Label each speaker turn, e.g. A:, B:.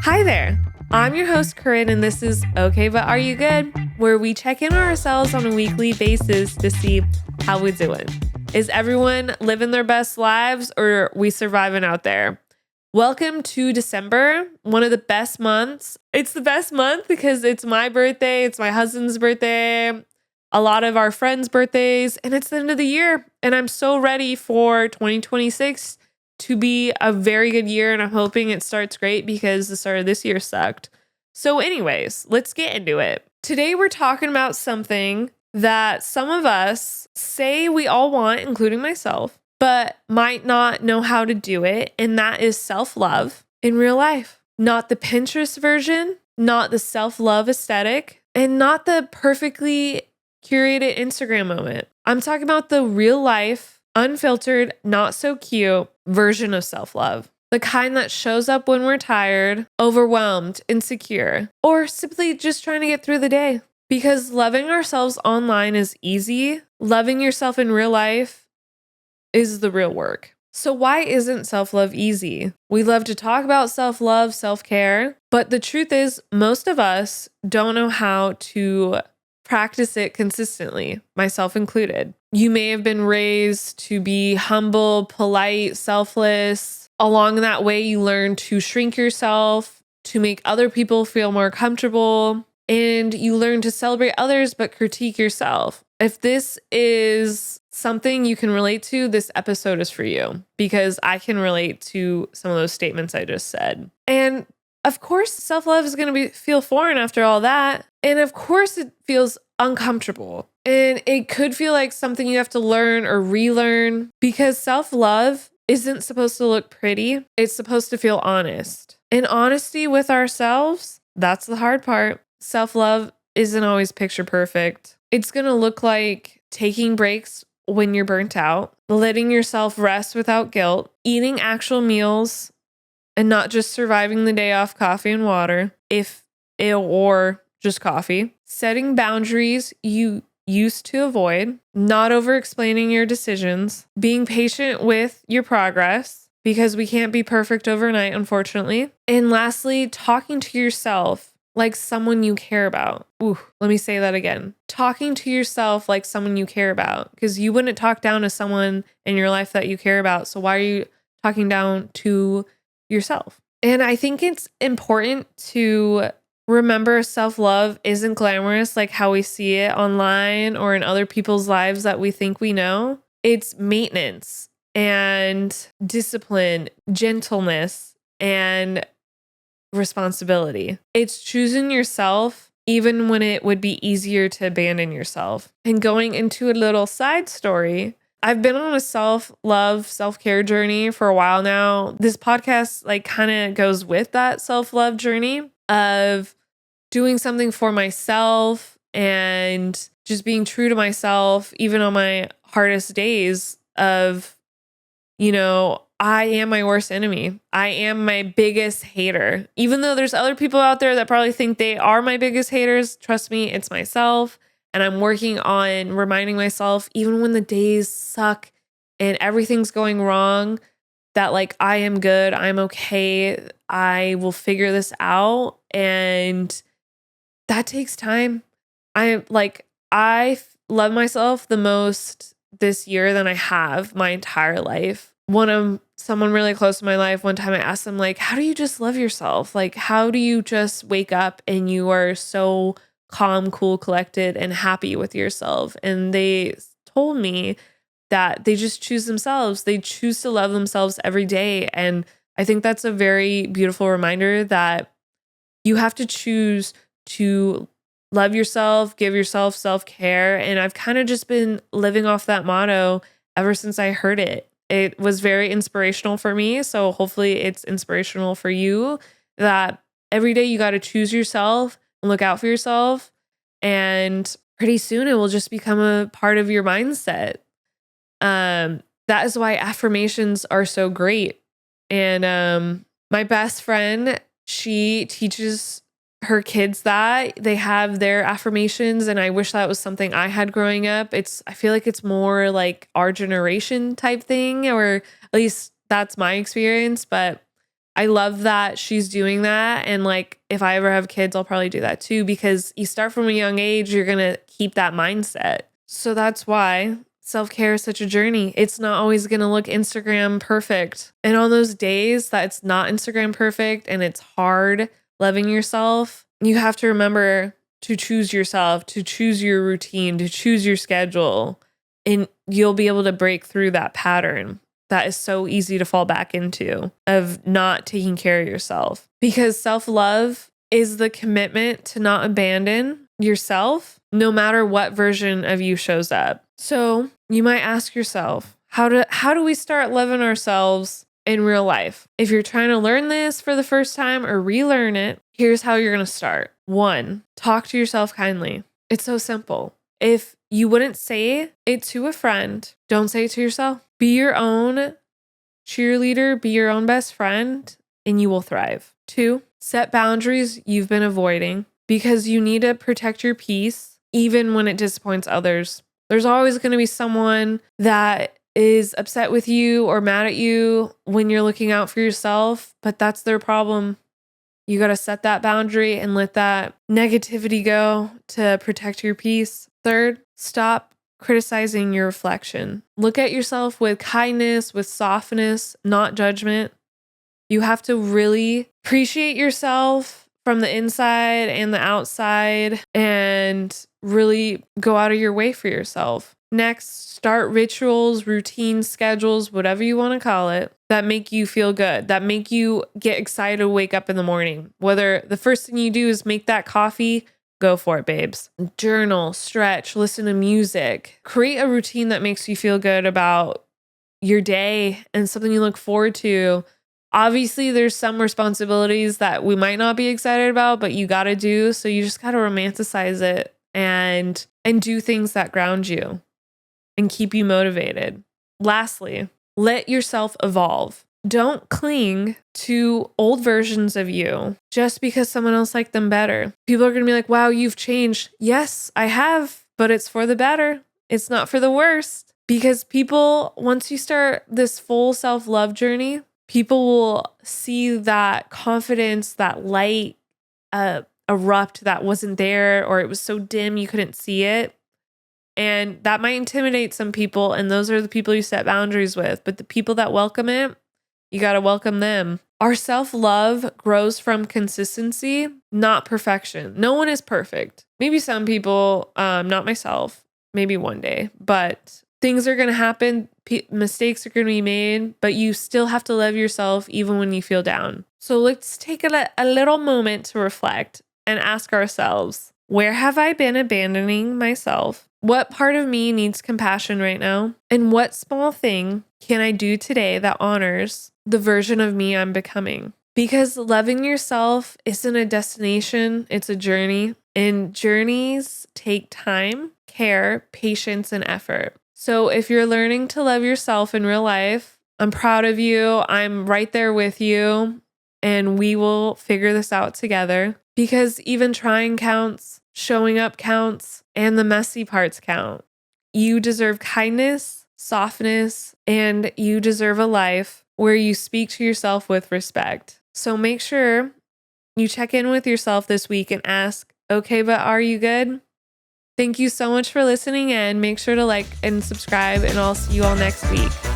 A: Hi there. I'm your host, Corinne, and this is Okay, But Are You Good? Where we check in on ourselves on a weekly basis to see how we're doing. Is everyone living their best lives or are we surviving out there? Welcome to December, one of the best months. It's the best month because it's my birthday, it's my husband's birthday, a lot of our friends' birthdays, and it's the end of the year. And I'm so ready for 2026 to be a very good year, and I'm hoping it starts great because the start of this year sucked. So anyways, let's get into it. Today we're talking about something that some of us say we all want, including myself, but might not know how to do it, and that is self-love in real life. Not the Pinterest version, not the self-love aesthetic, and not the perfectly curated Instagram moment. I'm talking about the real life, unfiltered, not so cute version of self-love. The kind that shows up when we're tired, overwhelmed, insecure, or simply just trying to get through the day. Because loving ourselves online is easy. Loving yourself in real life is the real work. So why isn't self-love easy? We love to talk about self-love, self-care, but the truth is most of us don't know how to practice it consistently, myself included. You may have been raised to be humble, polite, selfless. Along that way, you learn to shrink yourself, to make other people feel more comfortable, and you learn to celebrate others but critique yourself. If this is something you can relate to, this episode is for you because I can relate to some of those statements I just said. And of course, self-love is going to feel foreign after all that. And of course, it feels uncomfortable. And it could feel like something you have to learn or relearn because self-love isn't supposed to look pretty. It's supposed to feel honest. And honesty with ourselves, that's the hard part. Self-love isn't always picture perfect. It's going to look like taking breaks when you're burnt out, letting yourself rest without guilt, eating actual meals, and not just surviving the day off coffee and water, or just coffee. Setting boundaries you used to avoid, not over-explaining your decisions, being patient with your progress, because we can't be perfect overnight, unfortunately. And lastly, talking to yourself like someone you care about. Ooh, let me say that again. Talking to yourself like someone you care about, because you wouldn't talk down to someone in your life that you care about. So why are you talking down to yourself? And I think it's important to remember self-love isn't glamorous like how we see it online or in other people's lives that we think we know. It's maintenance and discipline, gentleness, and responsibility. It's choosing yourself even when it would be easier to abandon yourself. And going into a little side story, I've been on a self-love, self-care journey for a while now. This podcast kind of goes with that self-love journey of doing something for myself and just being true to myself, even on my hardest days of, I am my worst enemy. I am my biggest hater. Even though there's other people out there that probably think they are my biggest haters, trust me, it's myself. And I'm working on reminding myself, even when the days suck and everything's going wrong, that I am good, I'm okay, I will figure this out. And that takes time. I love myself the most this year than I have my entire life. Someone really close to my life, one time I asked them, how do you just love yourself? How do you just wake up and you are so calm, cool, collected, and happy with yourself? And they told me that they just choose themselves. They choose to love themselves every day. And I think that's a very beautiful reminder that you have to choose to love yourself, give yourself self-care. And I've kind of just been living off that motto ever since I heard it. It was very inspirational for me. So hopefully it's inspirational for you that every day you got to choose yourself and look out for yourself. And pretty soon it will just become a part of your mindset. That is why affirmations are so great. And my best friend, she teaches her kids that they have their affirmations, and I wish that was something I had growing up. I feel like it's more like our generation type thing, or at least That's my experience, but I love that she's doing that. And like, if I ever have kids, I'll probably do that too, because you start from a young age, you're going to keep that mindset. So that's why self-care is such a journey. It's not always going to look Instagram perfect. And on those days that it's not Instagram perfect and it's hard loving yourself, you have to remember to choose yourself, to choose your routine, to choose your schedule, and you'll be able to break through that pattern that is so easy to fall back into of not taking care of yourself. Because self-love is the commitment to not abandon yourself no matter what version of you shows up. So you might ask yourself, how do we start loving ourselves in real life? If you're trying to learn this for the first time or relearn it, here's how you're going to start. 1, talk to yourself kindly. It's so simple. If you wouldn't say it to a friend, don't say it to yourself. Be your own cheerleader, be your own best friend, and you will thrive. 2, set boundaries you've been avoiding because you need to protect your peace even when it disappoints others. There's always going to be someone that is upset with you or mad at you when you're looking out for yourself, but that's their problem. You got to set that boundary and let that negativity go to protect your peace. 3rd, stop criticizing your reflection. Look at yourself with kindness, with softness, not judgment. You have to really appreciate yourself from the inside and the outside and really go out of your way for yourself. Next, start rituals, routines, schedules, whatever you want to call it, that make you feel good, that make you get excited to wake up in the morning. Whether the first thing you do is make that coffee, go for it, babes. Journal, stretch, listen to music. Create a routine that makes you feel good about your day and something you look forward to. Obviously, there's some responsibilities that we might not be excited about, but you got to do. So you just got to romanticize it and do things that ground you and keep you motivated. Lastly, let yourself evolve. Don't cling to old versions of you just because someone else liked them better. People are going to be like, wow, you've changed. Yes, I have, but it's for the better. It's not for the worst. Because people, once you start this full self-love journey, people will see that confidence, that light erupt that wasn't there, or it was so dim you couldn't see it. And that might intimidate some people. And those are the people you set boundaries with. But the people that welcome it, you got to welcome them. Our self-love grows from consistency, not perfection. No one is perfect. Maybe some people, not myself, maybe one day, but things are going to happen. Mistakes are going to be made, but you still have to love yourself even when you feel down. So let's take a little moment to reflect and ask ourselves, where have I been abandoning myself? What part of me needs compassion right now? And what small thing can I do today that honors the version of me I'm becoming? Because loving yourself isn't a destination, it's a journey. And journeys take time, care, patience, and effort. So if you're learning to love yourself in real life, I'm proud of you. I'm right there with you. And we will figure this out together. Because even trying counts, showing up counts, and the messy parts count. You deserve kindness, softness, and you deserve a life where you speak to yourself with respect. So make sure you check in with yourself this week and ask, okay, but are you good? Thank you so much for listening, and make sure to like and subscribe, and I'll see you all next week.